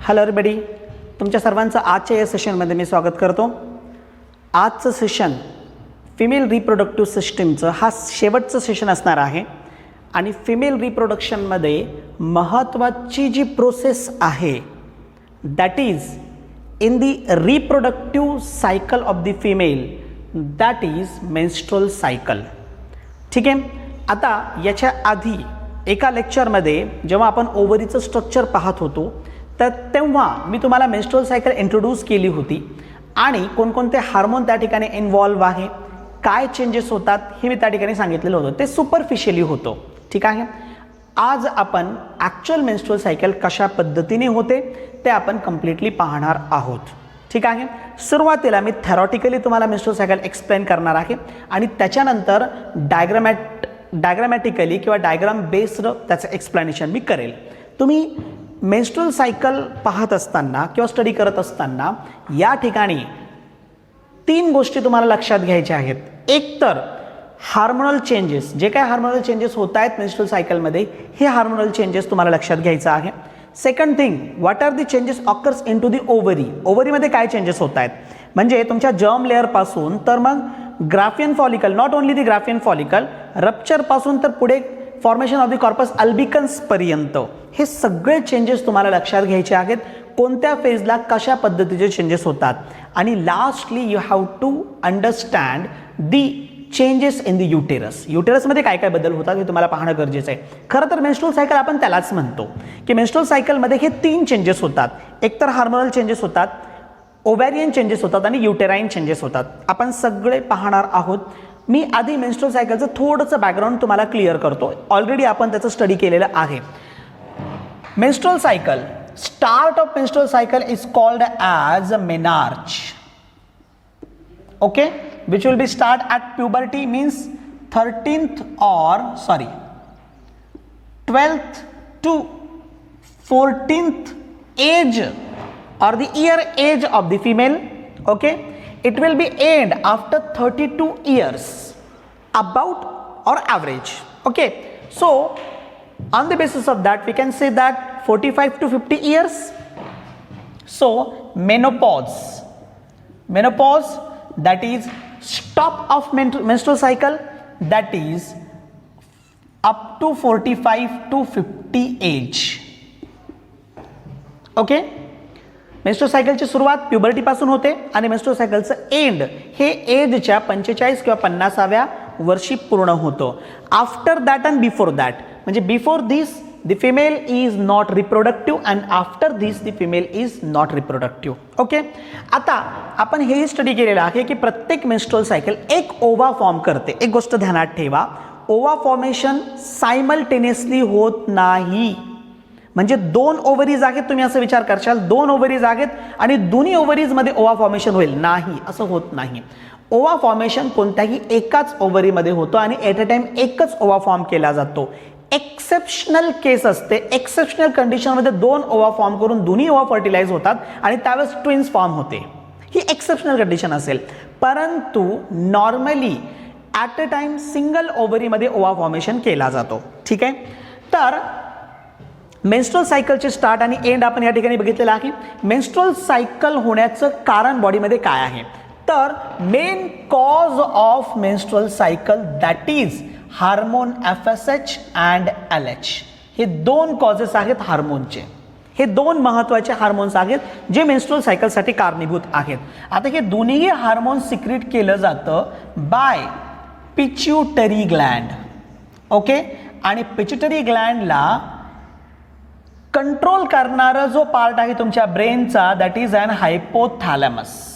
Hello everybody, तुमच्या सर्वांचं आजच्या या सेशनमध्ये मी स्वागत करतो. आजचं सेशन फिमेल रिप्रोडक्टिव्ह सिस्टीमचं हा शेवटचं सेशन असणार आहे आणि फिमेल रिप्रोडक्शनमध्ये महत्त्वाची जी प्रोसेस आहे that is in the reproductive cycle of the female, that is menstrual cycle. ठीक आहे. आता याच्या आधी एका लेक्चरमध्ये जेव्हा आपण ओव्हरीचं स्ट्रक्चर पाहत होतो तर तेव्हा मी तुम्हाला मेन्स्ट्रुअल सायकल इंट्रोड्यूस केली होती आणि कोणकोणते हार्मोन त्या ठिकाणी इन्व्हॉल्व आहे, काय चेंजेस होतात हे मी त्या ठिकाणी सांगितलेलं होतं. ते सुपरफिशियली होतं. ठीक आहे. आज आपण ॲक्च्युअल मेन्स्ट्रुअल सायकल कशा पद्धतीने होते ते आपण कम्प्लिटली पाहणार आहोत. ठीक आहे. सुरुवातीला मी थेरॉटिकली तुम्हाला मेन्स्ट्रुअल सायकल एक्सप्लेन करणार आहे आणि त्याच्यानंतर डायग्रामॅटिकली किंवा डायग्राम बेस्ड त्याचं एक्सप्लेनेशन मी करेल. तुम्ही मेन्स्ट्रुअल सायकल पाहत असताना किंवा स्टडी करत असताना या ठिकाणी 3 गोष्टी तुम्हाला लक्षात घ्यायच्या आहेत. एक तर हार्मोनल चेंजेस, जे काय हार्मोनल चेंजेस होत आहेत मेन्स्ट्रुअल सायकलमध्ये, हे हार्मोनल चेंजेस तुम्हाला लक्षात घ्यायचं आहे. Second thing, what are the changes occurs in to the ovary. ओव्हरीमध्ये काय चेंजेस होत आहेत, म्हणजे तुमच्या जर्म लेअरपासून तर मग Graafian follicle, not only the Graafian follicle, रप्चरपासून तर पुढे formation of the corpus albicans पर्यंत हे सगळे चेंजेस तुम्हाला लक्षात घ्यायचे आहेत. कोणत्या फेजला कशा पद्धतीचे चेंजेस होतात आणि lastly you have to understand the changes in the uterus. युटेरसमध्ये काय काय बदल होतात हे तुम्हाला पाहणं गरजेचं आहे. खरं तर मेन्स्ट्रुअल सायकल आपण त्यालाच म्हणतो की मेन्स्ट्रुअल सायकलमध्ये हे 3 चेंजेस होतात. एक तर हार्मोनल चेंजेस होतात, ओव्हॅरियन चेंजेस होतात आणि युटेराईन चेंजेस होतात. आपण सगळे पाहणार आहोत. मी आधी मेन्स्ट्रुअल सायकलचं थोडंसं बॅकग्राऊंड तुम्हाला क्लिअर करतो. ऑलरेडी आपण त्याचं स्टडी केलेलं आहे. Menstrual cycle, start of menstrual cycle is called as a menarche. okay, which will be start at puberty, means 12th to 14th age or the year age of the female. Okay, it will be end after 32 years about or average. Okay, so on the basis of that we can say that 45 to 50 years. So menopause, that is stop of menstrual cycle, that is up to 45 to 50 age. Okay, menstrual सायकलची सुरुवात puberty पासून होते आणि menstrual सायकलचं end हे एजच्या 45 किंवा 50व्या वर्षी पूर्ण होतं. After that and before that, म्हणजे before this the female is not reproductive and after this the female is not reproductive. Okay, आता आपण हेही स्टडी केलेलं आहे की प्रत्येक मेन्स्ट्रुअल सायकल एक ओवा फॉर्म करते. एक गोष्ट ध्यानात ठेवा, ओवा फॉर्मेशन सायमल्टेनियसली होत नाही. म्हणजे 2 ओव्हरीज आहेत, तुम्ही असं विचार करशाल 2 ओव्हरीज आहेत आणि दोन्ही ओव्हरीजमध्ये ओवा फॉर्मेशन होईल, नाही, असं होत नाही. ओवा फॉर्मेशन कोणत्याही एकाच ओव्हरीमध्ये होतं आणि एट अ टाइम एकच ओवा फॉर्म केला जातो. एक्सेप्शनल केस असते, एक्सेप्शनल कंडिशनमध्ये 2 ओवा फॉर्म करून दोन्ही ओवा फर्टिलाइज होतात आणि त्यावेळेस ट्विन्स फॉर्म होते. ही एक्सेप्शनल कंडिशन असेल, परंतु normally at a time single ओव्हरीमध्ये ओवा फॉर्मेशन केला जातो. ठीक आहे. तर मेन्स्ट्रुअल सायकलचे स्टार्ट आणि एंड आपण या ठिकाणी बघितलेलं आहे. मेन्स्ट्रुअल सायकल होण्याचं कारण बॉडीमध्ये काय आहे, तर main cause of menstrual cycle that is hormone FSH and LH. हे 2 कॉजेस आहेत हार्मोनचे. हे 2 महत्त्वाचे हार्मोन्स आहेत जे मेन्स्ट्रुअल सायकलसाठी कारणीभूत आहेत. आता हे दोन्ही हार्मोन सिक्रेट केलं जातं बाय पिच्युटरी ग्लँड. ओके, आणि पिच्युटरी ग्लँडला कंट्रोल करणारा जो पार्ट आहे तुमच्या ब्रेनचा दॅट इज अन हायपोथॅलॅमस.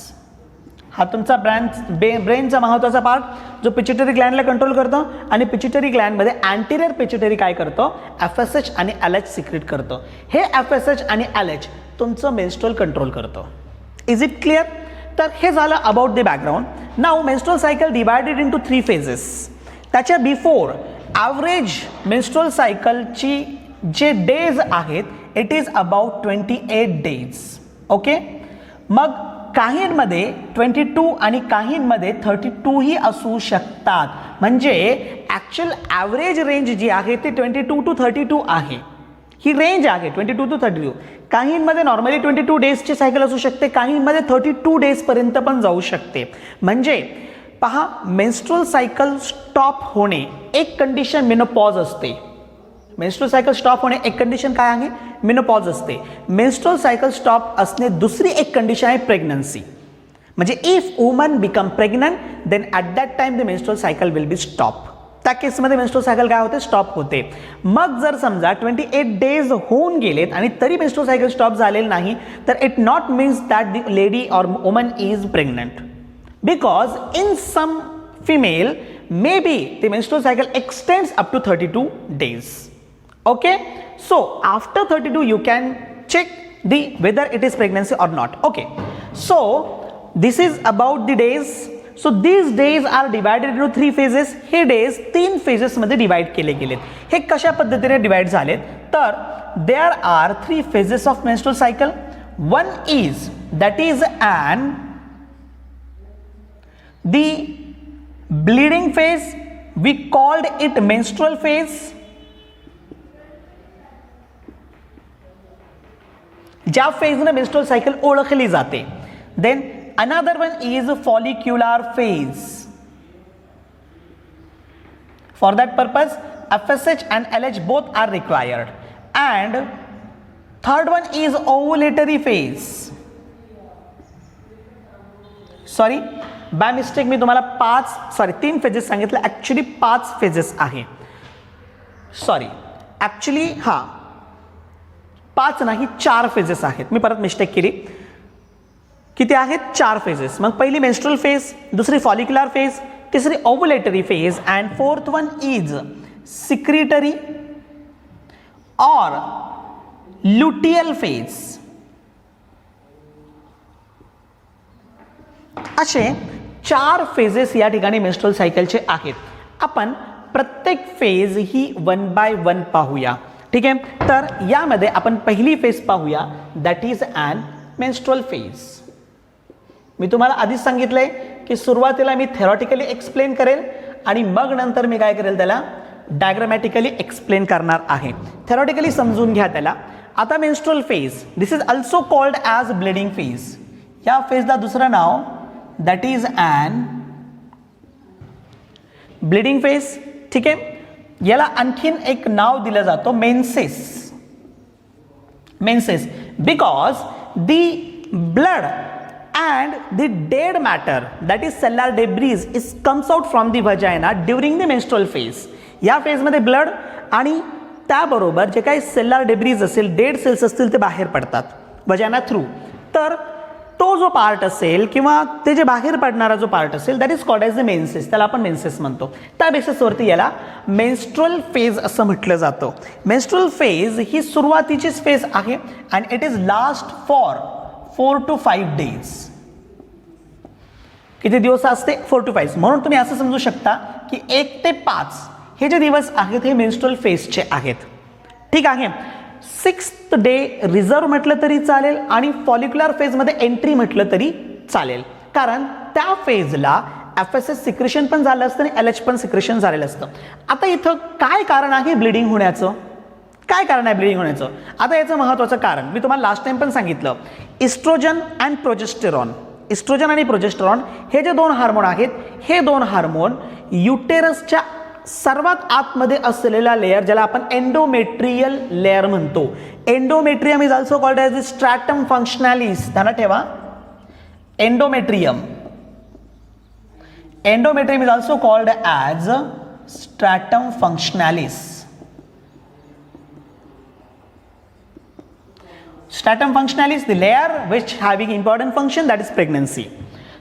हा तुमचा ब्रेनचा महत्त्वाचा पार्ट जो पिच्युटरी ग्लँडला कंट्रोल करतो आणि पिच्युटरी ग्लँडमध्ये अँटिरियर पिच्युटरी काय करतो, FSH आणि LH सिक्रेट करतो. हे FSH आणि LH तुमचं मेन्स्ट्रुअल कंट्रोल करतो. Is it clear? तर हे झालं about the background. Now menstrual cycle divided into 3 phases. त्याच्या बिफोर ॲव्हरेज मेन्स्ट्रुअल सायकलची जे डेज आहेत it is about 28 days. Okay, मग काहींमध्ये 22 आणि काहींमध्ये 32 ही असू शकतात. म्हणजे ॲक्च्युअल ॲव्हरेज रेंज जी आहे ती 22 to 32 आहे. ही रेंज आहे 22 to 32. काहींमध्ये नॉर्मली 22 डेजची सायकल असू शकते, काहींमध्ये 32 डेजपर्यंत पण जाऊ शकते. म्हणजे पहा, मेन्स्ट्रुअल सायकल स्टॉप होणे एक कंडिशन मेनोपॉज असते. मेन्स्ट्रुअल सायकल स्टॉप होणे एक कंडिशन काय आहे? मेनोपॉज असते. मेन्स्ट्रुअल सायकल स्टॉप असणे दुसरी एक कंडिशन आहे प्रेग्नन्सी. म्हणजे if woman become pregnant then at that time the menstrual cycle will be stop. त्या केसमध्ये मेन्स्ट्रुअल सायकल काय होते? स्टॉप होते. मग जर समजा 28 डेज होऊन गेलेत आणि तरी मेन्स्ट्रुअल सायकल स्टॉप झालेलं नाही, तर it not means that the lady or woman is pregnant. Because in some female may be the menstrual cycle extends up to 32 days. Okay, so after 32 you can check the whether it is pregnancy or not. Okay, so this is about the days. So these days are divided into 3 phases. हे days 3 phases मध्ये divide केले गेलेत. हे कशा पद्धतीने divide झालेत? तर there are 3 phases of menstrual cycle. One is that is the bleeding phase. We called it menstrual phase. ज्या फेजने मेन्स्ट्रुअल सायकल ओळखली जाते. Then another one is follicular phase. For that purpose FSH and LH both are required. And third one is ovulatory phase. Sorry, by mistake मी तुम्हाला 3 phases सांगितले, actually 5 phases आहे. Sorry, actually 5 नाही 4 phases आहेत. मी परत mistake केली. किती आहेत? 4 फेजेस. मग पहिली मेन्स्ट्रुअल फेज, दुसरी फॉलिक्युलर फेज, तिसरी ovulatory phase and fourth one is secretory or luteal phase. असे 4 फेजेस या ठिकाणी मेन्स्ट्रुअल सायकलचे आहेत. आपण प्रत्येक फेज ही 1 by 1 पाहूया. ठीक आहे, तर यामध्ये आपण पहिली फेज पाहूया, that is an menstrual phase. मी तुम्हाला आधीच सांगितलंय की सुरुवातीला मी थेरॉटिकली एक्सप्लेन करेल आणि मग नंतर मी काय करेल, त्याला डायग्रामॅटिकली एक्सप्लेन करणार आहे. थेरॉटिकली समजून घ्या त्याला. आता menstrual phase, this is also called as bleeding phase. या फेजला दुसरं नाव that is an bleeding phase. ठीक आहे, याला आणखीन एक नाव दिलं जातं menses. Menses because the blood and the dead matter that is cellular debris is comes out from the vagina during the menstrual phase. या फेजमध्ये ब्लड आणि त्याबरोबर जे काही सेल्युलर डेब्रीज असेल, डेड सेल्स असतील, ते बाहेर पडतात व्हजायना थ्रू. तर तो जो पार्ट असेल किंवा ते जे बाहेर पडणारा जो पार्ट असेल that is called as the menses. त्याला आपण मेन्सेस म्हणतो. त्या बेसिसवरती याला मेन्स्ट्रुअल फेज असं म्हटलं जातं. मेन्स्ट्रुअल फेज ही सुरुवातीचीच फेज आहे and it is last for 4 to 5 days. किती दिवस असते? 4 to 5. म्हणून तुम्ही असं समजू शकता की 1 ते 5 हे जे दिवस आहेत हे मेन्स्ट्रुअल फेजचे आहेत. ठीक आहे, 6th डे रिझर्व म्हटलं तरी चालेल आणि फॉलिक्युलर फेजमध्ये एंट्री म्हटलं तरी चालेल, कारण त्या फेजला FSH सिक्रेशन पण झालं असतं आणि LH पण सिक्रेशन झालेलं असतं. आता इथं काय कारण आहे ब्लिडिंग होण्याचं? काय कारण आहे ब्लिडिंग होण्याचं? आता याचं महत्त्वाचं कारण मी तुम्हाला लास्ट टाइम पण सांगितलं, इस्ट्रोजन अँड प्रोजेस्टेरॉन. इस्ट्रोजन आणि प्रोजेस्टेरॉन हे जे 2 हार्मोन आहेत, हे 2 हार्मोन युटेरसच्या सर्वात आतमध्ये असलेला लेयर, ज्याला आपण एंडोमेट्रियल लेयर म्हणतो. Endometrium is also called as the stratum functionalis. ध्यानात ठेवा, endometrium. Endometrium is also called as stratum functionalis. Stratum functionalis, the layer which having important function, that is pregnancy.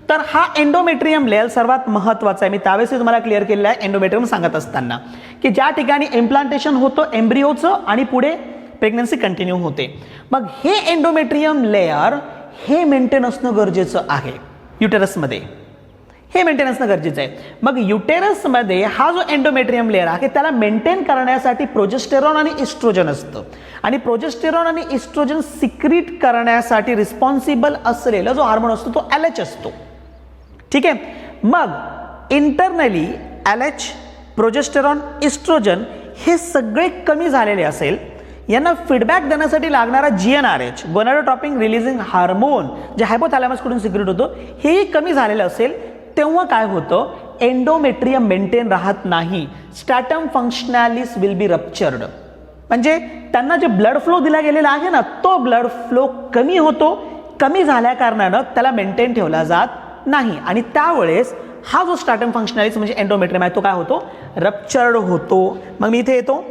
तर हा एंडोमेट्रियम लेयर सर्वात महत्त्वाचा आहे. मी त्यावेळेस तुम्हाला क्लिअर केलेला आहे एंडोमेट्रियम सांगत असताना की ज्या ठिकाणी इम्प्लांटेशन होतं एम्ब्रिओचं आणि पुढे प्रेग्नन्सी कंटिन्यू होते. मग हे एंडोमेट्रियम लेयर हे मेंटेन असणं गरजेचं आहे युटेरसमध्ये. हे मेंटेन असणं गरजेचं आहे. मग युटेरसमध्ये हा जो एंडोमेट्रियम लेयर आहे त्याला मेंटेन करण्यासाठी प्रोजेस्टेरॉन आणि इस्ट्रोजन असतं आणि प्रोजेस्टेरॉन आणि इस्ट्रोजन सिक्रीट करण्यासाठी रिस्पॉन्सिबल असलेला जो हार्मोन असतो तो LH असतो. ठीक आहे, मग इंटरनली LH, प्रोजेस्टेरॉन, इस्ट्रोजन हे सगळे कमी झालेले असेल, यांना फीडबॅक देण्यासाठी लागणारा GnRH गोनाडोट्रोपिन रिलीजिंग हार्मोन जे हायपोथॅलॅमसकडून सिक्रेट होतो हेही कमी झालेलं असेल, तेव्हा काय होतं, एंडोमेट्रियम मेंटेन राहत नाही, स्टॅटम फंक्शनॅलिस विल बी रप्चर्ड. म्हणजे त्यांना जे ब्लड फ्लो दिला गेलेला आहे ना, तो ब्लड फ्लो कमी होतो, कमी झाल्या कारणानं त्याला मेंटेन ठेवला जात नाही आणि त्यावेळेस हा जो स्टॅटम फंक्शनॅलिस म्हणजे एंडोमेट्रियम आहे तो काय होतो, रप्चर्ड होतो. मग मी इथे येतो,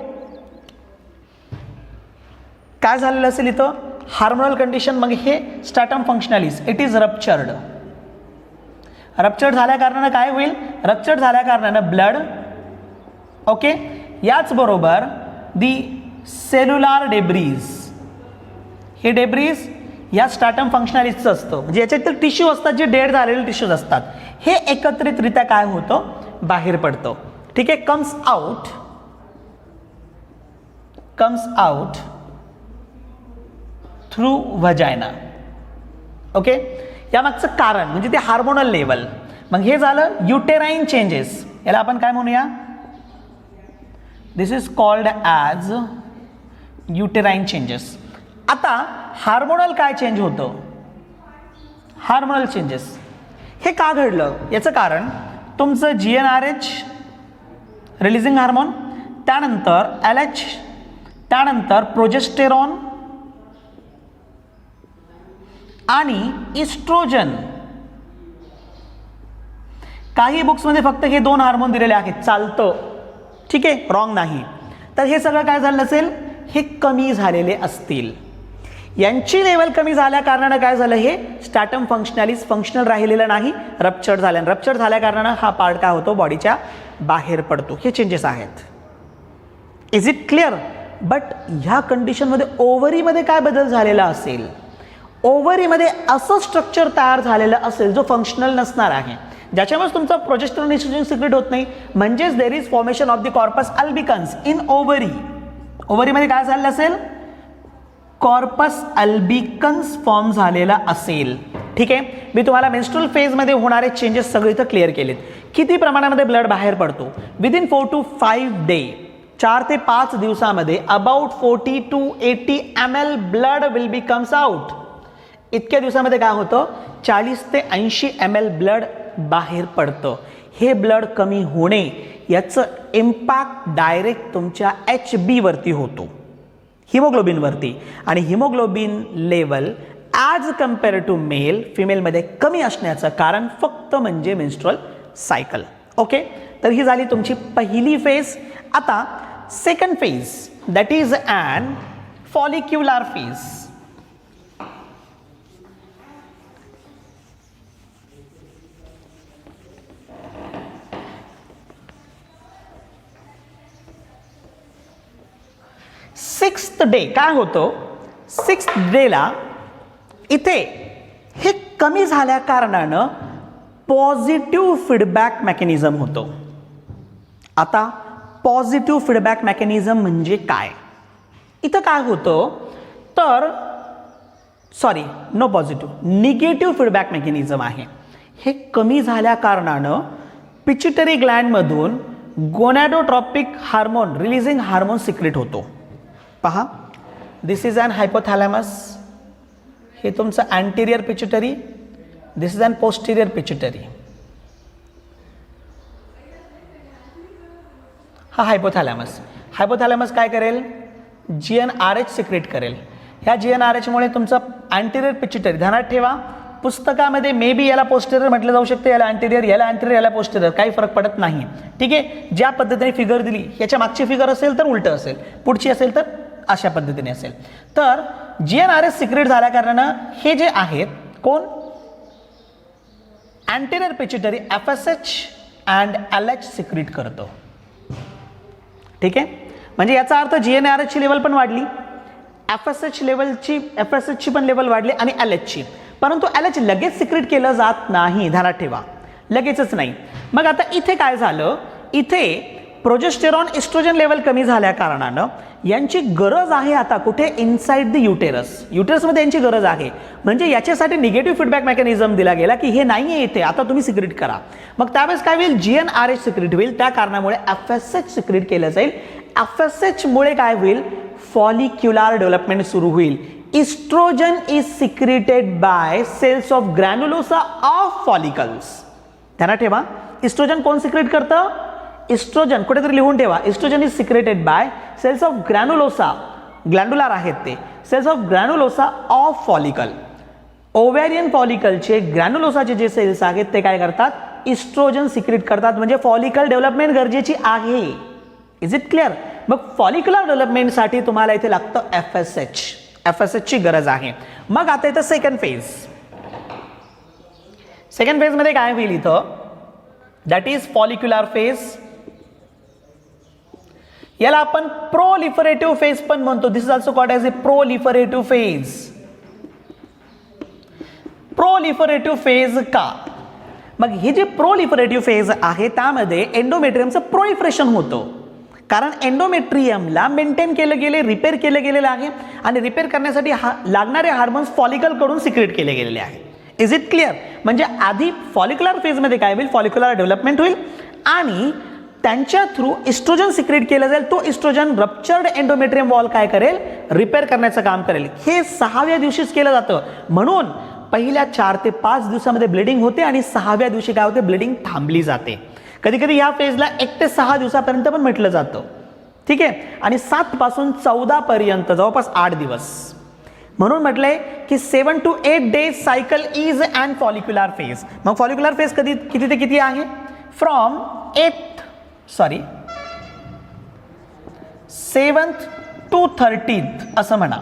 काय झालेलं असेल इथं, हार्मोनल कंडिशन, मग हे स्टॅटम फंक्शनॅलिस इट इज रप्चर्ड. रप्चर्ड झाल्या कारणानं काय होईल, रप्चर्ड झाल्या कारणानं ब्लड, ओके, याचबरोबर दी सेल्युलार डेब्रीज, हे डेब्रीज या स्टॅटम फंक्शनॅलिसचं असतं, म्हणजे याच्यात टिश्यू असतात जे डेड झालेले टिश्यूज असतात, हे एकत्रितरित्या काय होतं, बाहेर पडतं. ठीक आहे, कम्स आउट थ्रू व्हजायना. ओके, यामागचं कारण म्हणजे ते हार्मोनल लेवल. मग हे झालं युटेराइन चेंजेस, याला आपण काय म्हणूया, this is called as uterine changes. आता हार्मोनल काय चेंज होतं, हार्मोनल चेंजेस हे का घडलं, याचं कारण तुमचं GnRH रिलीजिंग हार्मोन, त्यानंतर LH, त्यानंतर प्रोजेस्टेरॉन आणि इस्ट्रोजन. काही बुक्समध्ये फक्त हे 2 हार्मोन दिलेले आहेत, चालतं, ठीक आहे, रॉंग नाही. तर हे सगळं काय झालं असेल, हे कमी झालेले असतील. यांची लेवल कमी झाल्या कारणानं काय झालं, हे स्टॅटम फंक्शनॅलिस फंक्शनल राहिलेलं नाही, रप्चर्ड झाल्यानं, रप्चर्ड झाल्या कारणानं हा पार्ट काय होतो, बॉडीच्या बाहेर पडतो. हे चेंजेस आहेत. Is it clear. बट ह्या कंडिशनमध्ये ओव्हरीमध्ये काय बदल झालेला असेल, ओव्हरीमध्ये असं स्ट्रक्चर तयार झालेलं असेल जो फंक्शनल नसणार आहे, ज्याच्यामुळे तुमचा प्रोजेस्टेरॉन इस्ट्रोजन सिक्रेट होत नाही, म्हणजेच there is formation of the corpus albicans in ovary. ओव्हरीमध्ये काय झालेलं असेल, कॉर्पस अल्बिकन्स फॉर्म झालेला असेल. ठीक आहे, मी तुम्हाला मेन्स्ट्रुअल फेजमध्ये होणारे चेंजेस सगळे इथं क्लिअर केलेत. किती प्रमाणामध्ये ब्लड बाहेर पडतो, विदिन 4 to 5 days, 4 ते 5 दिवसामध्ये about 40 to 80 ml blood will be comes out. इतक्या दिवसामध्ये काय होतं, 40 ते 80 ml ब्लड बाहेर पडतं. हे ब्लड कमी होणे याचं इम्पॅक्ट डायरेक्ट तुमच्या HB वरती होतो, हिमोग्लोबिनवरती. आणि haemoglobin level as compare to male, फिमेलमध्ये कमी असण्याचं कारण फक्त म्हणजे मेन्स्ट्रुअल सायकल. ओके, तर ही झाली तुमची पहिली फेज. आता second phase, that is an follicular phase. Sixth day काय होतं, सिक्स्थ डेला इथे हे कमी झाल्या कारणानं पॉझिटिव्ह फीडबॅक मेकॅनिझम होतो. आता पॉझिटिव्ह फीडबॅक मेकॅनिझम म्हणजे काय, इथं काय होतं तर no positive, negative feedback mechanism आहे. हे कमी झाल्या कारणानं पिच्युटरी ग्लँडमधून gonadotropic hormone releasing hormone secrete होतो. पहा, दिस इज ॲन हायपोथॅलॅमस, हे तुमचं anterior pituitary, this is an posterior pituitary. हा हायपोथॅलॅमस, हायपोथॅलॅमस काय करेल, GnRH सिक्रेट करेल. ह्या GnRHमुळे तुमचं अँटेरियर पिच्युटरी, ध्यानात ठेवा पुस्तकामध्ये मे बी याला पोस्टेरियर म्हटलं जाऊ शकते, याला अँटेरियर, याला अँटेरियर, याला पोस्टेरियर, काही फरक पडत नाही. ठीक आहे, ज्या पद्धतीने फिगर दिली, याच्या मागची फिगर असेल तर उलटं असेल, पुढची असेल तर अशा पद्धतीने असेल. तर GnRH सिक्रेट झाल्या कारणानं हे जे आहेत कोण, anterior pituitary FSH and LH secrete करतो. ठीक आहे, म्हणजे याचा अर्थ GnRH ची लेवल पण वाढली, FSH ची पण लेवल वाढली आणि LH ची. परंतु LH लगेच सिक्रेट केलं जात नाही, ध्यानात ठेवा, लगेचच नाही. मग आता इथे काय झालं, इथे प्रोजेस्टेरॉन इस्ट्रोजन लेवल कमी झाल्या कारणानं यांची गरज आहे आता कुठे, इनसाइड द युटेरस. युटेरसमध्ये यांची गरज आहे. म्हणजे याच्यासाठी निगेटिव्ह फीडबॅक मेकॅनिझम दिला गेला की हे नाही आहे इथे, आता तुम्ही सिक्रेट करा. मग त्यावेळेस काय होईल, GnRH सिक्रेट होईल. त्या कारणामुळे FSH सिक्रेट केलं जाईल. FSH मुळे काय होईल, फॉलिक्युलर डेव्हलपमेंट सुरू होईल. Oestrogen is secreted by cells of granulosa of follicles. ध्यानात ठेवा, इस्ट्रोजन कोण सिक्रेट करतं, इस्ट्रोजन कुठेतरी लिहून ठेवा. Oestrogen is secreted by cells of granulosa, glandular आहेत ते, cells of granulosa of follicle. Ovarian फॉलिकलचे ग्रॅन्युलोसाचे जे सेल्स आहेत ते काय करतात, इस्ट्रोजन सिक्रेट करतात. म्हणजे फॉलिकल डेव्हलपमेंट गरजेची आहे. Is it clear. मग फॉलिक्युलर डेव्हलपमेंटसाठी तुम्हाला इथे लागतं FSH. FSH ची गरज आहे. मग आता इथं सेकंड फेज. सेकंड फेज मध्ये काय होईल इथं, दॅट इज फॉलिक्युलर फेज. याला आपण प्रोलिफरेटिव्ह फेज पण म्हणतो. This is also called as a proliferative phase. Proliferative phase का, मग हे जे प्रोलिफरेटिव्ह फेज आहे त्यामध्ये एंडोमेट्रियमचं प्रोलिफरेशन होतं. कारण एंडोमेट्रियमला मेंटेन केलं गेले, रिपेअर केलं गेलेलं आहे आणि रिपेअर करण्यासाठी लागणारे हार्मोन्स फॉलिकलकडून सिक्रेट केले गेलेले आहे. Is it clear. म्हणजे आधी फॉलिक्युलर फेजमध्ये काय होईल, फॉलिक्युलर डेव्हलपमेंट होईल आणि त्यांच्या थ्रू इस्ट्रोजन सिक्रेट केलं जाईल. तो इस्ट्रोजन रप्चर्ड एंडोमेट्रियम वॉल काय करेल, रिपेअर करण्याचं काम करेल. हे 6व्या दिवशीच केलं जातं. म्हणून पहिल्या 4 ते 5 दिवसामध्ये ब्लिडिंग होते आणि 6व्या दिवशी काय होते, ब्लिडिंग थांबली जाते. कधी कधी या फेजला 1 ते 6 दिवसापर्यंत पण म्हटलं जातं. ठीक आहे. आणि 7 पासून 14 पर्यंत जवळपास 8 दिवस. म्हणून म्हटलंय की 7 to 8 days cycle is and follicular phase. मग फॉलिक्युलर फेज कधी किती ते किती आहे, फ्रॉम 7th to 13th असं म्हणा,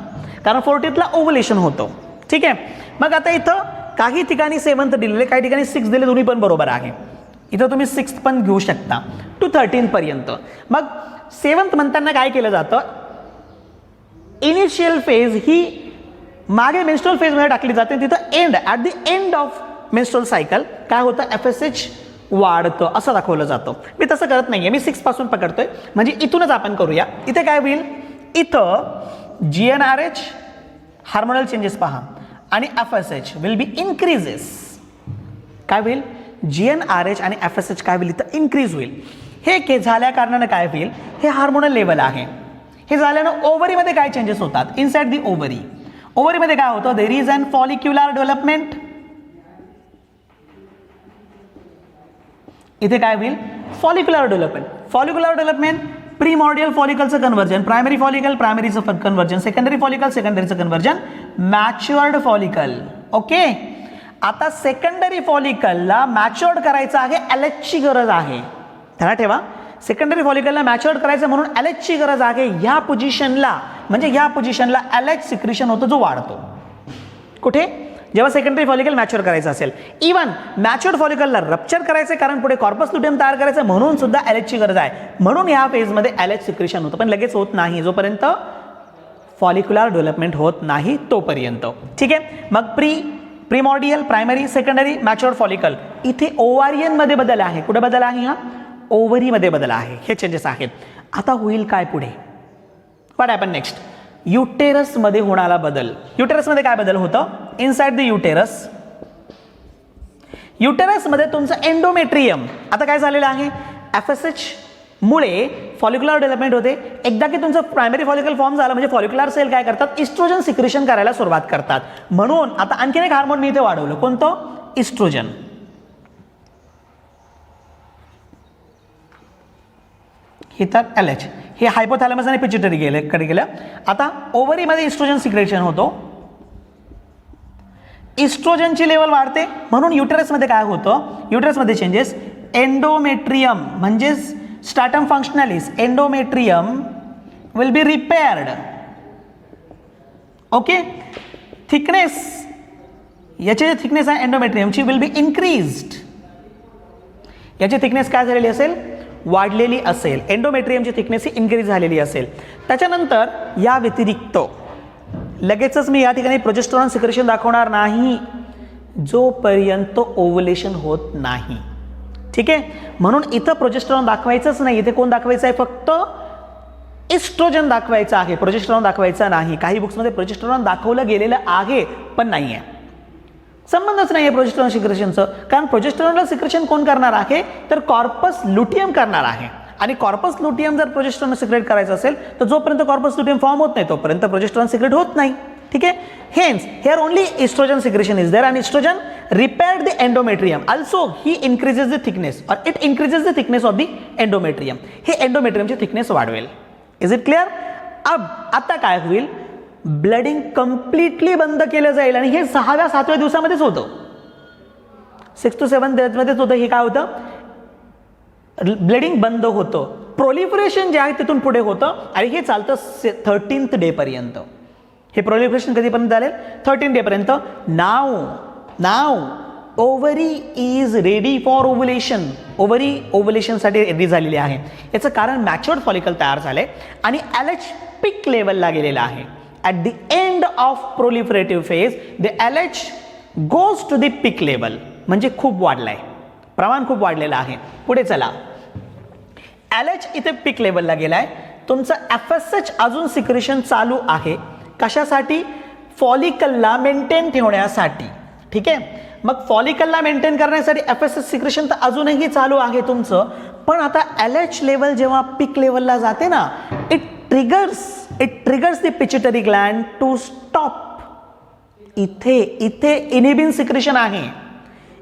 कारण 14th ओव्हुलेशन होतं. ठीक आहे. मग आता इथं काही ठिकाणी 7th दिलेले, काही ठिकाणी 6 दिले, दोन्ही पण बरोबर आहे. इथं तुम्ही 6th पण घेऊ शकता टू 13 पर्यंत. मग 7th म्हणताना काय केलं जातं, इनिशियल फेज ही मागे मेन्स्ट्रुअल फेजमध्ये टाकली जाते. तिथं end, at the end of menstrual cycle काय होतं, FSH वाढतं असं दाखवलं जातं. मी तसं करत नाहीये, मी 6 पासून पकडतोय. म्हणजे इथूनच आपण करूया. इथे काय होईल, इथं GnRH हार्मोनल चेंजेस पहा आणि FSH विल बी इन्क्रीजेस. काय होईल, GnRH आणि FSH काय होईल, इथं इन्क्रीज होईल. हे झाल्या कारणानं काय होईल, हे हार्मोनल लेवल आहे. हे झाल्यानं ओव्हरीमध्ये काय चेंजेस होतात, इनसाइड दी ओव्हरी. ओव्हरीमध्ये काय होतं, there is an follicular development. इथे काय होईल, follicular development. Follicular development, primordial फॉलिकलचं कन्व्हर्जन, प्रायमरी फॉलिकल, प्रायमरीचं कन्व्हर्जन, सेकंडरी फॉलिकल, सेकंडरीचं कन्व्हर्जन, मॅच्युअर्ड फॉलिकल. ओके. आता सेकंडरी फॉलिकलला मॅच्युअर्ड करायचं आहे, LH ची गरज आहे. ध्यानात ठेवा, सेकंडरी फॉलिकलला मॅच्युअर्ड करायचं म्हणून LH ची गरज आहे. ह्या पोझिशनला, म्हणजे ह्या पोझिशनला LH सिक्रेशन होतो जो वाढतो. कुठे, जेव्हा सेकंडरी फॉलिकल मॅच्युअर करायचं असेल. इवन मॅच्युअर्ड फॉलिकलला रप्चर करायचं कारण पुढे कॉर्पस लुटियम तयार करायचं, म्हणून सुद्धा LH ची गरज आहे. म्हणून ह्या फेजमध्ये LH सिक्रेशन होतं, पण लगेच होत नाही जोपर्यंत फॉलिक्युलर डेव्हलपमेंट होत नाही तोपर्यंत. ठीक आहे. मग प्रीमॉर्डियल, प्रायमरी, सेकंडरी, मॅच्युअर्ड फॉलिकल. इथे ओव्हारियन मध्ये बदल आहे. कुठे बदल आहे, हा ओव्हरीमध्ये बदल आहे. हे चेंजेस आहेत. आता होईल काय पुढे, व्हॉट हॅपन नेक्स्ट, युटेरस मध्ये होणारा बदल. युटेरस मध्ये काय बदल होतं, इनसाइड द युटेरस. युटेरस मध्ये तुमचं एंडोमेट्रियम आता काय झालेलं आहे, FSH मुळे फॉलिक्युलर डेव्हलपमेंट होते. एकदा की तुमचं प्रायमरी फॉलिकल फॉर्म झालं म्हणजे फॉलिक्युलर सेल काय करतात, इस्ट्रोजन सिक्रेशन करायला सुरुवात करतात. म्हणून आता आणखीन एक हार्मोन मी इथे वाढवलं, कोणतं, इस्ट्रोजन. हे तर LH, हे हायपोथॅलॅमस आणि पिट्युटरी कडे गेलं. आता ओव्हरीमध्ये इस्ट्रोजन सिक्रेशन होतो, इस्ट्रोजनची लेवल वाढते. म्हणून युटेरसमध्ये काय होतं, युटेरसमध्ये चेंजेस, एंडोमेट्रियम म्हणजे stratum functionalis, endometrium will be repaired. Okay. Thickness, याची जे थिकनेस आहे एंडोमेट्रियमची विल बी इन्क्रीज्ड. याची थिकनेस काय झालेली असेल, वाढलेली असेल. एंडोमेट्रियमची थिकनेस ही इन्क्रीज झालेली असेल. त्याच्यानंतर या व्यतिरिक्त लगेचच मी या ठिकाणी प्रोजेस्टेरॉन सिक्रेशन दाखवणार नाही जोपर्यंत ओव्हुलेशन होत नाही. ठीक आहे, म्हणून इथं प्रोजेस्टेरॉन दाखवायचंच नाही, इथे कोण दाखवायचं आहे, फक्त इस्ट्रोजन दाखवायचं आहे, प्रोजेस्टेरॉन दाखवायचा नाही. काही बुक्समध्ये प्रोजेस्टेरॉन दाखवलं गेलेलं आहे पण नाही आहे, संबंधच नाही आहे प्रोजेस्टेरॉन सिक्रेशनचं. कारण प्रोजेस्टेरॉनला सिक्रेशन कोण करणार आहे, तर कॉर्पस लुटियम करणार आहे. आणि कॉर्पस लुटियम जर प्रोजेस्टेरॉन सिक्रेट करायचं असेल तर जोपर्यंत कॉर्पस लुटियम फॉर्म होत नाही तोपर्यंत प्रोजेस्टेरॉन सिक्रेट होत नाही. ठीक आहे, hence here only estrogen secretion is there, and estrogen repaired the endometrium. Also he increases the thickness or it increases the thickness of the endometrium. हे एंडोमेट्रियमची थिकनेस वाढवेल. Is it clear? अब आता काय होईल, ब्लडिंग कम्प्लिटली बंद केलं जाईल आणि हे 6व्या-7व्या दिवसामध्येच होतं, 6 to 7 डेजमध्येच होतं. हे काय होतं, ब्लडिंग बंद होतं, प्रोलिफरेशन जे आहे तिथून पुढे होतं आणि हे चालतं 13th डे पर्यंत. हे प्रोलिफरेशन कधीपर्यंत झाले, 13 डे पर्यंत. Now ovary is ready for ovulation. Ovary ओव्हुलेशनसाठी रेडी झालेली आहे. याचं कारण मॅच्युअर्ड फॉलिकल तयार झाले आणि LH पीक लेवलला गेलेला आहे. At the end of proliferative phase the LH goes to the peak level, म्हणजे खूप वाढलाय, प्रमाण खूप वाढलेलं आहे. पुढे चला, LH इथे पीक लेवलला गेलाय, तुमचं FSH अजून सिक्रेशन चालू आहे. कशासाठी, फॉलिकलला मेंटेन ठेवण्यासाठी. ठीक आहे, मग फॉलिकलला मेंटेन करण्यासाठी FSH सिक्रेशन तर अजूनही चालू आहे तुमचं, पण आता LH लेवल जेव्हा पीक लेवलला जाते ना, it triggers the pituitary gland to stop. इथे इनिबिन सिक्रेशन आहे.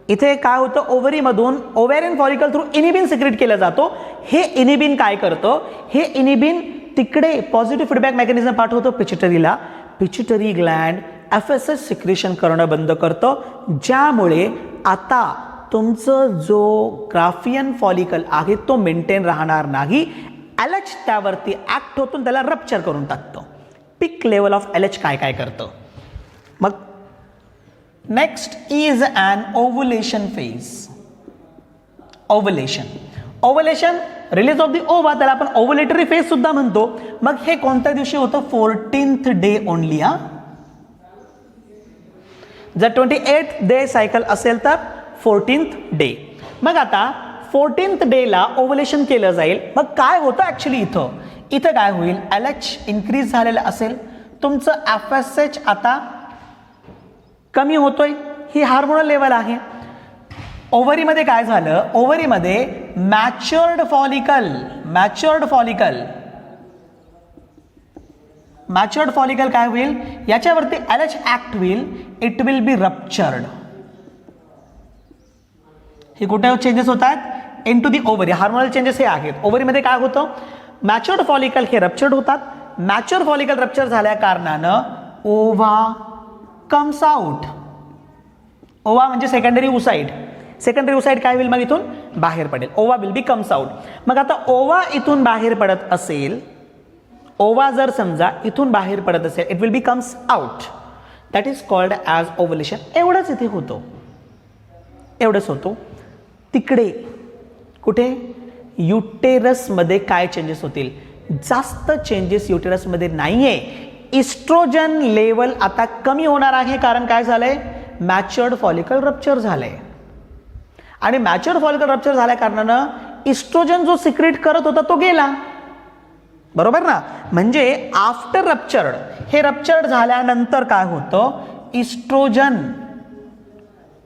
इथे काय होतं, ओव्हरीमधून ovarian follicle through inhibin secrete केलं जातो. हे इनिबिन काय करतं, हे इनिबिन तिकडे पॉझिटिव्ह फीडबॅक मेकॅनिझम पाठवतो पिट्युटरीला. पिट्युटरी ग्लँड FSH सिक्रेशन करणं बंद करतं, ज्यामुळे आता तुमचं जो ग्राफियन फॉलिकल आहे तो मेंटेन राहणार नाही. LH त्यावरती ऍक्ट होतून त्याला रप्चर करून टाकतं. पीक लेवल ऑफ LH काय काय करतं. मग next is an ovulation phase. Ovulation release of the ova, त्याला आपण ओव्हुलेटरी फेज सुद्धा म्हणतो. मग हे कोणत्या दिवशी होतं, 14th डे ओनली. जर 28th डे सायकल असेल तर 14th डे. मग आता 14th डेला ओव्हुलेशन केलं जाईल. मग काय होतं ऍक्च्युली, इथं काय होईल, LH इन्क्रीज झालेलं असेल, तुमचं FSH आता कमी होतोय, ही हार्मोनल लेवल आहे. ओव्हरीमध्ये काय झालं, ओव्हरीमध्ये मॅच्युअर्ड फॉलिकल काय होईल, याच्यावरती LH ऍक्ट होईल, इट विल बी रप्चर्ड. हे कुठे चेंजेस होतात, in to the ovary. Hormonal changes हे आहेत. ओव्हरीमध्ये काय होतं, मॅच्युअर्ड फॉलिकल हे रप्चर्ड होतात. मॅच्युअर फॉलिकल रप्चर झाल्या कारणानं ओव्हा कम्स आउट. ओव्हा म्हणजे सेकंडरी उसाइड. सेकंडरी उसाइड काय होईल, मग इथून बाहेर पडेल. ओव्हा विल बी कम्स आउट. मग आता ओव्हा इथून बाहेर पडत असेल, ओव्हा जर समजा इथून बाहेर पडत असेल, it will B comes out. That is called as ovulation. एवढंच इथे होतं, एवढंच होतो. तिकडे कुठे, युटेरसमध्ये काय चेंजेस होतील, जास्त चेंजेस युटेरसमध्ये नाहीये. इस्ट्रोजन लेवल आता कमी होणार आहे, कारण काय झालंय, मॅच्युअर्ड फॉलिकल रप्चर झालंय. आणि मॅच्युअर्ड फॉलिकल रप्चर झाल्या कारणानं इस्ट्रोजन जो सिक्रेट करत होता तो गेला, बरोबर ना. म्हणजे आफ्टर रप्चर्ड, हे रप्चर्ड झाल्यानंतर काय होतं,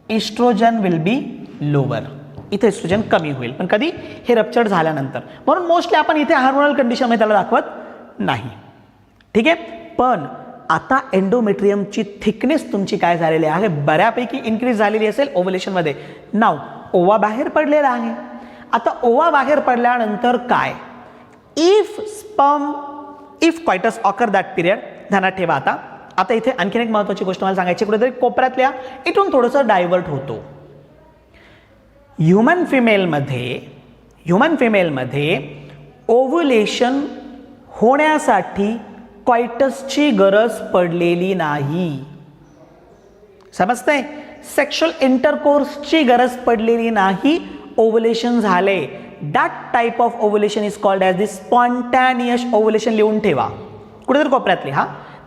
इस्ट्रोजन विल बी लोअर. इथे इस्ट्रोजन कमी होईल, पण कधी, हे रप्चर्ड झाल्यानंतर. म्हणून मोस्टली आपण इथे हार्मोनल कंडिशनमध्ये त्याला दाखवत नाही. ठीक आहे, पण आता एंडोमेट्रियमची थिकनेस तुमची काय झालेली आहे, बऱ्यापैकी इन्क्रीज झालेली असेल ओव्हुलेशनमध्ये. नाव ओवा बाहेर पडलेला आहे. आता ओवा बाहेर पडल्यानंतर काय, इफ क्वायटस ऑकर दॅट पिरियड, ध्यानात ठेवा. आता इथे आणखीन एक महत्वाची गोष्ट मला सांगायची, कुठेतरी कोपऱ्यातल्या इथून थोडंसं डायव्हर्ट होतो. ह्युमन फिमेलमध्ये ओव्हुलेशन होण्यासाठी क्वायटसची गरज पडलेली नाही. समजतंय, सेक्शुअल इंटरकोर्सची गरज पडलेली नाही, ओव्हुलेशन झाले. That type of ovulation is called as the spontaneous ovulation. लिहून ठेवा कुठेतरी कोपऱ्यातली.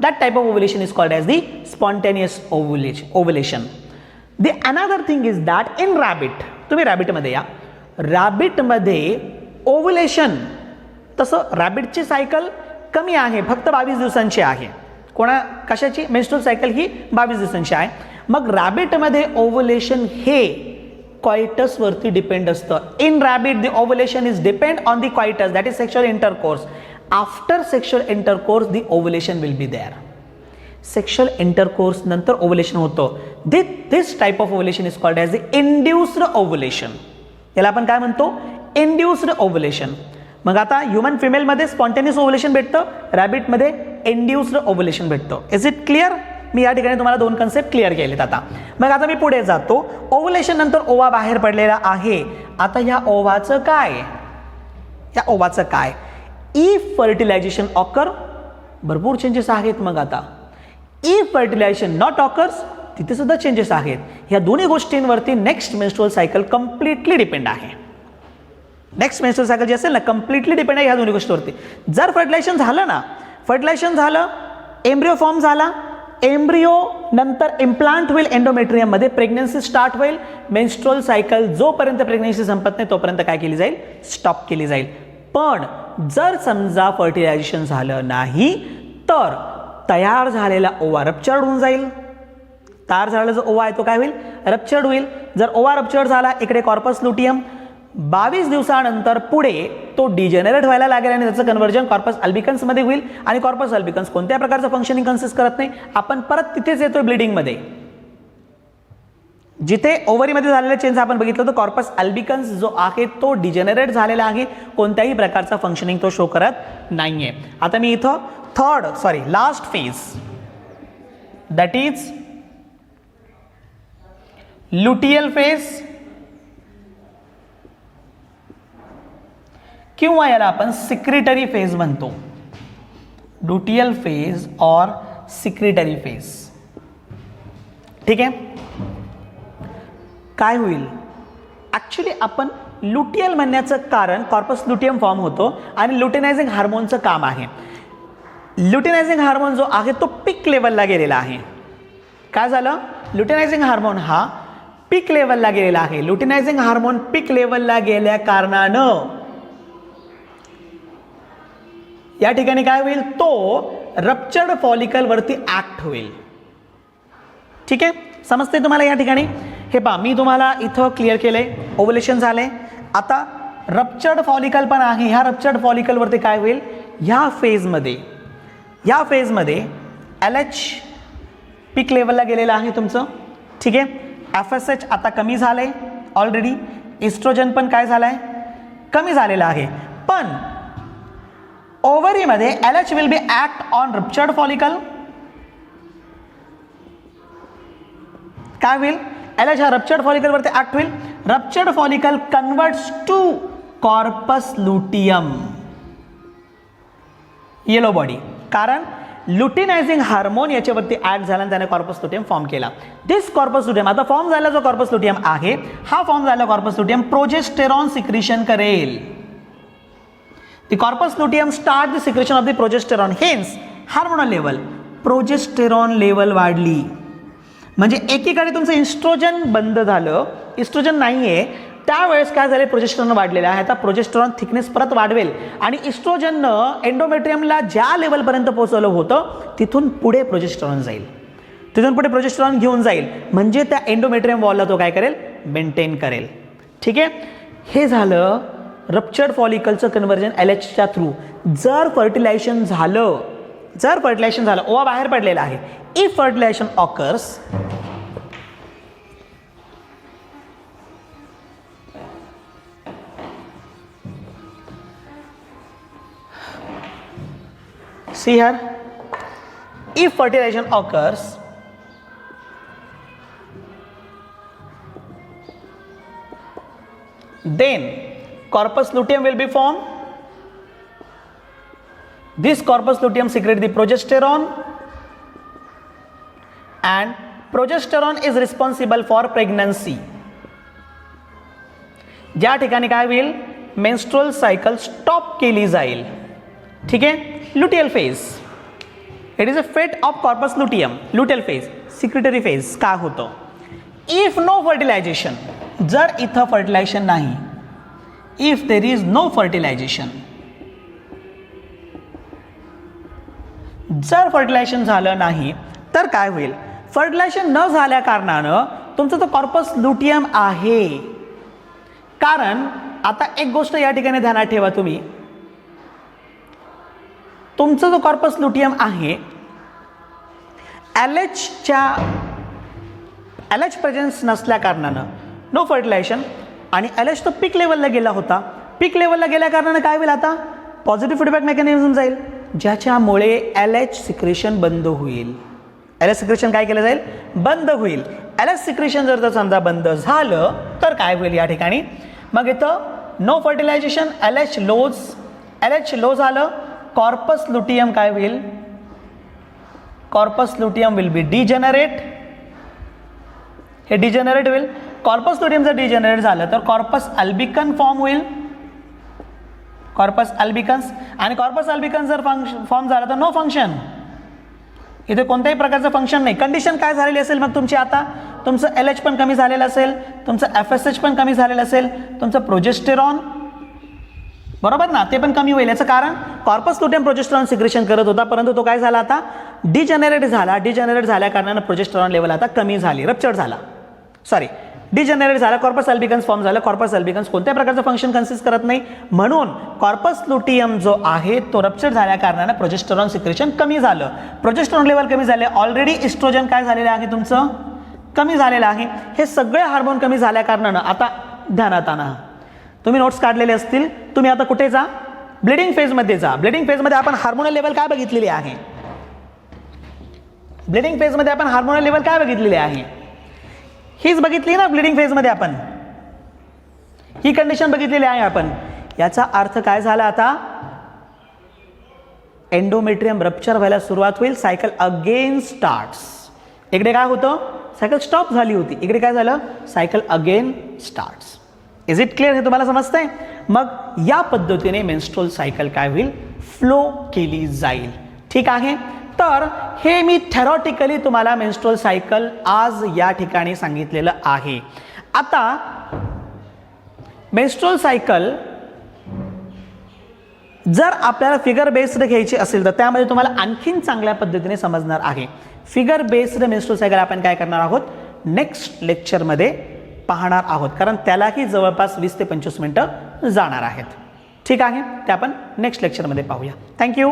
That type of ovulation is called as the spontaneous ovulation. The another thing is that in rabbit, तुम्ही रॅबिटमध्ये या, रॅबिटमध्ये ओव्हुलेशन, तसं रॅबिटची सायकल कमी आहे, फक्त 22 दिवसांची आहे. कशाची? मेन्स्ट्रुअल सायकल ही 22 दिवसांची आहे. मग रॅबिटमध्ये ओव्हुलेशन हे कॉइटसवरती डिपेंड असतं. In rabbit the ovulation is depend on the coitus, that is sexual intercourse. After sexual intercourse the ovulation will be there. Sexual intercourse नंतर ओव्हुलेशन होतं. This type of ovulation is called as the induced ovulation. याला आपण काय म्हणतो? Induced ovulation. मग आता human फिमेलमध्ये spontaneous ovulation भेटतं, रॅबिटमध्ये इंड्युस्ड ओव्हुलेशन भेटतं. Is it clear? मी या ठिकाणी तुम्हाला 2 कन्सेप्ट क्लिअर केलेत. आता मी पुढे जातो. ओव्हुलेशन नंतर ओवा बाहेर पडलेला आहे. आता ह्या ओवाचं काय? इफ फर्टिलायझेशन ऑकर, भरपूर चेंजेस आहेत. मग आता इफ फर्टिलायझेशन नॉट ऑकर्स, तिथे सुद्धा चेंजेस आहेत. ह्या दोन्ही गोष्टींवरती next menstrual cycle completely depend आहे. नेक्स्ट मेन्स्ट्रुअल सायकल जे असेल ना, कम्प्लिटली डिपेंड आहे ह्या दोन्ही गोष्टीवरती. जर फर्टिलायझेशन झालं, एम्ब्रिओ फॉर्म झाला, एम्ब्रिओ नंतर इम्प्लांट होईल एंडोमेट्रियममध्ये, प्रेग्नन्सी स्टार्ट होईल. मेन्स्ट्रुअल सायकल जोपर्यंत प्रेग्नन्सी संपत नाही तोपर्यंत काय केली जाईल? स्टॉप केली जाईल. पण जर समजा फर्टिलायझेशन झालं नाही तर तयार झालेला ओवा रप्चर्ड होऊन जाईल. तयार झालेला जो ओवा आहे तो काय होईल? रप्चर्ड होईल. जर ओवा रप्चर्ड झाला, इकडे कॉर्पस लुटियम 22 दिवसानंतर पुढे तो डिजेनरेट व्हायला लागेल आणि त्याचं कन्व्हर्जन कॉर्पस अल्बिकन्समध्ये होईल. आणि कॉर्पस अल्बिकन्स कोणत्या प्रकारचं फंक्शनिंग कन्सिस्ट करत नाही. आपण परत तिथेच येतोय ब्लिडिंगमध्ये. जिथे ओव्हरीमध्ये झालेले चेंज आपण बघितलं तर कॉर्पस अल्बिकन्स जो आहे तो डिजेनरेट झालेला आहे, कोणत्याही प्रकारचा फंक्शनिंग तो शो करत नाहीये. आता मी इथं last phase, that is luteal phase, किंवा याला आपण सिक्रिटरी फेज म्हणतो. लुटियल फेज और सिक्रिटरी फेज. ठीक आहे. काय होईल? ऍक्च्युली आपण लुटियल म्हणण्याचं कारण कॉर्पस लुटियम फॉर्म होतो आणि लुटिनायझिंग हार्मोनचं काम आहे. लुटिनायझिंग हार्मोन जो आहे तो पीक लेवलला गेलेला आहे. काय झालं? लुटिनायझिंग हार्मोन हा पीक लेवलला गेलेला आहे. लुटिनायझिंग हार्मोन पीक लेवलला गेल्या कारणानं या ठिकाणी काय होईल? तो रप्चर्ड फॉलिकल वरती ऍक्ट होईल. ठीक आहे, समजते तुम्हाला या ठिकाणी? हे पहा, मी तुम्हाला इथं क्लिअर केलंय. ओव्हुलेशन झालंय. आता रप्चर्ड फॉलिकल पण आहे. ह्या रप्चर्ड फॉलिकल वरती काय होईल? ह्या फेजमध्ये LH पीक लेवलला गेलेलं आहे तुमचं. ठीक आहे. FSH आता कमी झालंय ऑलरेडी. इस्ट्रोजन पण काय झालंय? कमी झालेलं आहे. पण ओव्हरीमध्ये LH will be act on ruptured follicle. काय होईल? LH हा रप्चर्ड फॉलिकल वरती ऍक्ट होईल. Ruptured follicle converts to corpus luteum, yellow body. कारण लुटिनायझिंग हार्मोन याच्यावरती ऍक्ट झाला आणि त्याने कॉर्पस लुटियम फॉर्म केला. दिस कॉर्पस लुटियम, आता फॉर्म झाला जो कॉर्पस लुटियम आहे, हा फॉर्म झाला कॉर्पस लुटियम प्रोजेस्टेरॉन सिक्रिशन करेल. The corpus luteum start the secretion of the progesterone. Hence hormonal level, progesterone level वाढली. म्हणजे एकीकडे तुमचं इस्ट्रोजन बंद झालं, इस्ट्रोजन नाहीये, त्यावेळेस काय झाले? प्रोजेस्टेरॉन वाढलेला आहे. आता प्रोजेस्टेरॉन थिकनेस परत वाढवेल आणि इस्ट्रोजननं एंडोमेट्रियमला ज्या लेवलपर्यंत पोहोचवलं होतं तिथून पुढे प्रोजेस्टेरॉन जाईल. तिथून पुढे प्रोजेस्टेरॉन घेऊन जाईल. म्हणजे त्या एंडोमेट्रियम वॉलला तो काय करेल? मेंटेन करेल. ठीक आहे. हे झालं रप्चर्ड फॉलिकलचं कन्व्हर्जन LHच्या थ्रू. जर फर्टिलायझेशन झालं, ओवा बाहेर पडलेला आहे. If fertilisation occurs, see here, if fertilization occurs, then corpus luteum will be formed. This corpus luteum secretes the progesterone and progesterone is responsible for pregnancy. ज्या ठिकाणी काय होईल? मेन्स्ट्रुअल सायकल स्टॉप केली जाईल. ठीक आहे. Luteal phase, it is a fate of corpus luteum. Luteal phase, secretory phase काय होतं? इफ नो फर्टिलायझेशन, जर इथं फर्टिलायझेशन नाही, if there is no fertilization. जर फर्टिलायझेशन झालं नाही तर काय होईल? फर्टिलायझेशन न झाल्या कारणानं तुमचा जो कॉर्पस लुटियम आहे, कारण आता एक गोष्ट या ठिकाणी ध्यानात ठेवा तुम्ही, तुमचा जो कॉर्पस लुटियम आहे LH प्रेझेन्स नसल्या कारणानं नो फर्टिलायझेशन आणि LH तो पीक लेवलला गेला होता. पीक लेवलला गेल्या कारणानं काय होईल? आता पॉझिटिव्ह फीडबॅक मेकॅनिझम जाईल, ज्याच्यामुळे LH सिक्रेशन बंद होईल. LH सिक्रेशन काय केलं जाईल? बंद होईल. LH सिक्रेशन जर समजा बंद झालं तर काय होईल या ठिकाणी? मग इथं नो फर्टिलायझेशन, LH लो झालं, कॉर्पस लुटियम काय होईल? Corpus luteum will be degenerate. हे डिजेनरेट होईल. कॉर्पस लुटियम जर डिजेनरेट झालं तर कॉर्पस अल्बिकन फॉर्म होईल. कॉर्पस अल्बिकन्स, आणि कॉर्पस अल्बिकन्स जर फॉर्म झाला तर नो फंक्शन. इथे कोणत्याही प्रकारचं फंक्शन नाही. कंडिशन काय झालेली असेल मग तुमची? आता तुमचं LH पण कमी झालेलं असेल, तुमचं FSH पण कमी झालेलं असेल, तुमचं प्रोजेस्टेरॉन, बरोबर ना, ते पण कमी होईल. याचं कारण कॉर्पस लुटियम प्रोजेस्टेरॉन सिक्रेशन करत होता, परंतु तो काय झाला? आता डिजेनरेट झाला. डिजेनरेट झाल्या कारणानं प्रोजेस्टेरॉन लेवल आता कमी झाली, रप्चर झाला, डिजेनरेट झाला, कॉर्पस अल्बिकन्स फॉर्म झाला. कॉर्पस अल्बिकन्स कोणत्या प्रकारचं फंक्शन कन्सिस्ट करत नाही, म्हणून कॉर्पस लुटियम जो आहे तो रप्चर झाल्या कारणानं प्रोजेस्टेरॉन सिक्रेशन कमी झालं. प्रोजेस्टेरॉन लेवल कमी झाले, ऑलरेडी इस्ट्रोजन काय झालेलं आहे तुमचं? कमी झालेलं आहे. हे सगळे हार्मोन कमी झाल्या कारणानं आता ध्यानात आणा, तुम्ही नोट्स काढलेले असतील, तुम्ही आता कुठे जा? ब्लिडिंग फेजमध्ये जा. ब्लिडिंग फेजमध्ये आपण हार्मोनल लेवल काय बघितलेली आहे? ब्लिडिंग फेजमध्ये आपण हार्मोनल लेवल काय बघितलेली आहे? हीच बघितली ना ब्लिडिंग फेजमध्ये आपण, ही कंडिशन बघितलेली आहे आपण. याचा अर्थ काय झाला? आता एंडोमेट्रियम रप्चर व्हायला सुरुवात होईल, सायकल अगेन स्टार्ट्स. इकडे काय होतं? सायकल स्टॉप झाली होती, इकडे काय झालं? Cycle again starts. Is it clear? हे तुम्हाला समजतंय? मग या पद्धतीने मेन्स्ट्रुअल सायकल काय होईल? फ्लो केली जाईल. ठीक आहे, तर हे मी थेरॉटिकली तुम्हाला मेन्स्ट्रुअल सायकल आज या ठिकाणी सांगितलेलं आहे. आता मेन्स्ट्रुअल सायकल जर आपल्याला फिगर बेस्ड घ्यायची असेल तर त्यामध्ये तुम्हाला आणखीन चांगल्या पद्धतीने समजणार आहे. फिगर बेस्ड मेन्स्ट्रुअल सायकल आपण काय करणार आहोत? नेक्स्ट लेक्चरमध्ये पाहणार आहोत, कारण त्यालाही जवळपास 20 ते 25 मिनिटं जाणार आहेत. ठीक आहे, ते आपण नेक्स्ट लेक्चरमध्ये पाहूया. थँक्यू.